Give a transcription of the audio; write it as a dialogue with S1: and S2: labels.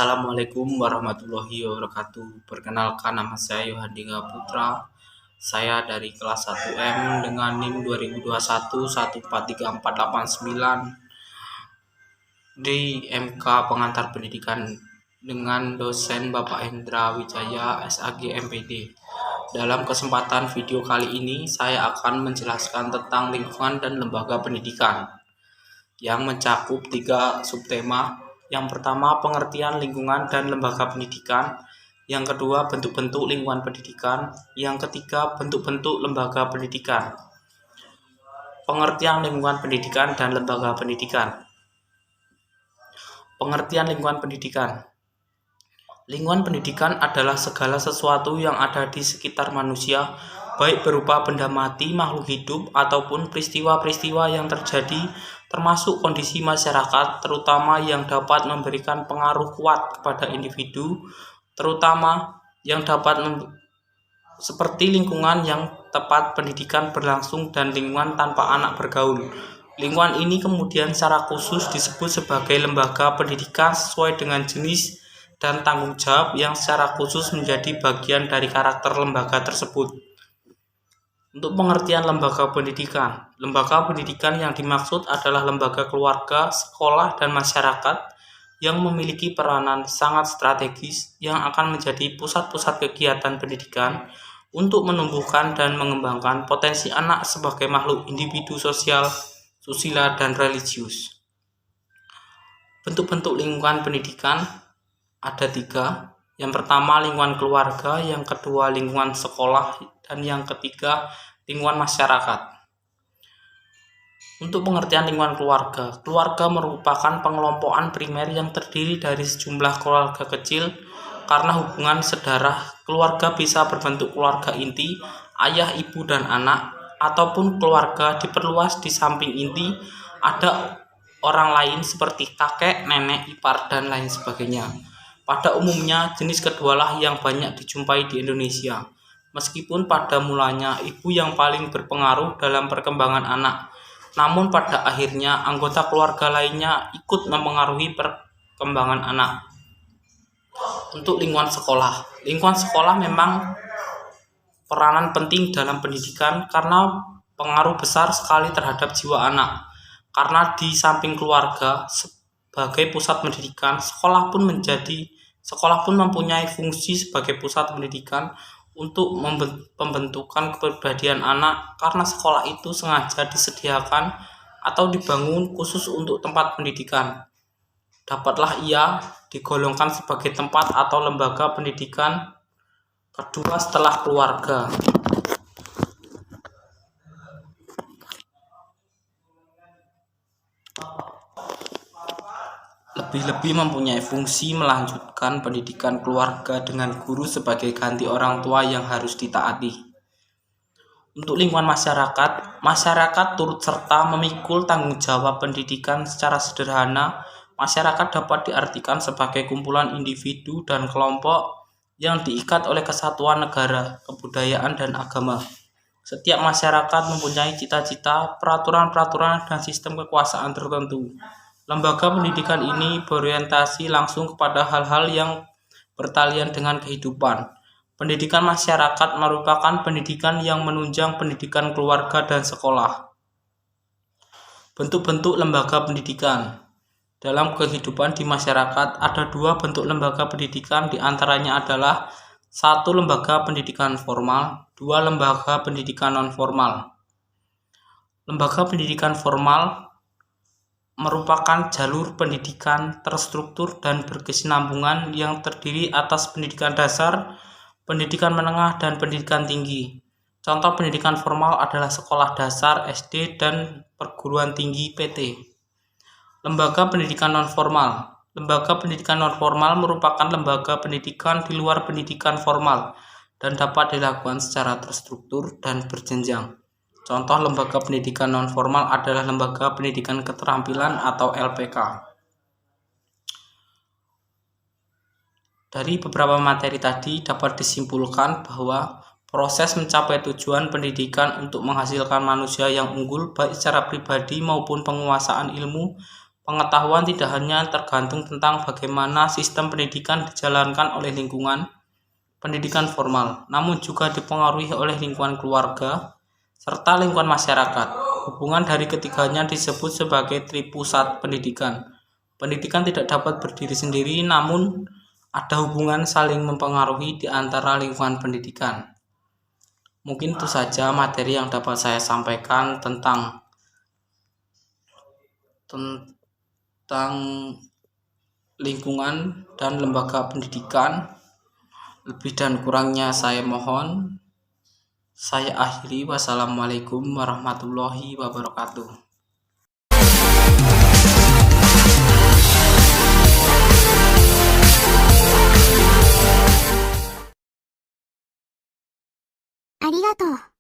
S1: Assalamualaikum warahmatullahi wabarakatuh. Perkenalkan, nama saya Yohandika Putra. Saya dari kelas 1M dengan NIM 2021 143489 di MK Pengantar Pendidikan dengan dosen Bapak Hendra Wijaya SAG MPD. Dalam kesempatan video kali ini saya akan menjelaskan tentang lingkungan dan lembaga pendidikan yang mencakup 3 subtema. Yang pertama, pengertian lingkungan dan lembaga pendidikan. Yang kedua, bentuk-bentuk lingkungan pendidikan. Yang ketiga, bentuk-bentuk lembaga pendidikan. Pengertian lingkungan pendidikan dan lembaga pendidikan. Pengertian lingkungan pendidikan. Lingkungan pendidikan adalah segala sesuatu yang ada di sekitar manusia, baik berupa benda mati, makhluk hidup, ataupun peristiwa-peristiwa yang terjadi, termasuk kondisi masyarakat, terutama yang dapat memberikan pengaruh kuat kepada individu, terutama yang dapat seperti lingkungan yang tepat pendidikan berlangsung dan lingkungan tanpa anak bergaul. Lingkungan ini kemudian secara khusus disebut sebagai lembaga pendidikan sesuai dengan jenis dan tanggung jawab yang secara khusus menjadi bagian dari karakter lembaga tersebut. Untuk pengertian lembaga pendidikan yang dimaksud adalah lembaga keluarga, sekolah, dan masyarakat yang memiliki peranan sangat strategis yang akan menjadi pusat-pusat kegiatan pendidikan untuk menumbuhkan dan mengembangkan potensi anak sebagai makhluk individu sosial, susila, dan religius. Bentuk-bentuk lingkungan pendidikan ada 3. Yang pertama, lingkungan keluarga, yang kedua, lingkungan sekolah, dan yang ketiga, lingkungan masyarakat. Untuk pengertian lingkungan keluarga, keluarga merupakan pengelompokan primer yang terdiri dari sejumlah keluarga kecil. Karena hubungan sedarah, keluarga bisa berbentuk keluarga inti, ayah, ibu, dan anak, ataupun keluarga diperluas di samping inti, ada orang lain seperti kakek, nenek, ipar, dan lain sebagainya. Pada umumnya, jenis kedualah yang banyak dijumpai di Indonesia. Meskipun pada mulanya ibu yang paling berpengaruh dalam perkembangan anak, namun pada akhirnya anggota keluarga lainnya ikut mempengaruhi perkembangan anak. Untuk lingkungan sekolah memang peranan penting dalam pendidikan karena pengaruh besar sekali terhadap jiwa anak. Karena di samping keluarga sebagai pusat pendidikan, sekolah pun mempunyai fungsi sebagai pusat pendidikan untuk pembentukan kepribadian anak, karena sekolah itu sengaja disediakan atau dibangun khusus untuk tempat pendidikan. Dapatlah ia digolongkan sebagai tempat atau lembaga pendidikan kedua setelah keluarga. Lebih-lebih mempunyai fungsi melanjutkan pendidikan keluarga dengan guru sebagai ganti orang tua yang harus ditaati. Untuk lingkungan masyarakat turut serta memikul tanggung jawab pendidikan. Secara sederhana, masyarakat dapat diartikan sebagai kumpulan individu dan kelompok yang diikat oleh kesatuan negara, kebudayaan, dan agama. Setiap masyarakat mempunyai cita-cita, peraturan-peraturan, dan sistem kekuasaan tertentu. Lembaga pendidikan ini berorientasi langsung kepada hal-hal yang bertalian dengan kehidupan. Pendidikan masyarakat merupakan pendidikan yang menunjang pendidikan keluarga dan sekolah. Bentuk-bentuk lembaga pendidikan. Dalam kehidupan di masyarakat ada 2 bentuk lembaga pendidikan, diantaranya adalah 1. Lembaga pendidikan formal, 2. Lembaga pendidikan non-formal. Lembaga pendidikan formal merupakan jalur pendidikan terstruktur dan berkesinambungan yang terdiri atas pendidikan dasar, pendidikan menengah, dan pendidikan tinggi. Contoh pendidikan formal adalah sekolah dasar, SD, dan perguruan tinggi PT. Lembaga pendidikan non-formal. Lembaga pendidikan non-formal merupakan lembaga pendidikan di luar pendidikan formal dan dapat dilakukan secara terstruktur dan berjenjang. Contoh lembaga pendidikan non-formal adalah lembaga pendidikan keterampilan atau LPK. Dari beberapa materi tadi dapat disimpulkan bahwa proses mencapai tujuan pendidikan untuk menghasilkan manusia yang unggul baik secara pribadi maupun penguasaan ilmu Pengetahuan tidak hanya tergantung tentang bagaimana sistem pendidikan dijalankan oleh lingkungan pendidikan formal, namun juga dipengaruhi oleh lingkungan keluarga serta lingkungan masyarakat. Hubungan dari ketiganya disebut sebagai tripusat pendidikan. Pendidikan tidak dapat berdiri sendiri, namun ada hubungan saling mempengaruhi di antara lingkungan pendidikan. Mungkin itu saja materi yang dapat saya sampaikan tentang lingkungan dan lembaga pendidikan. Lebih dan kurangnya saya mohon. Saya akhiri. Wassalamualaikum warahmatullahi wabarakatuh.
S2: Arigatou.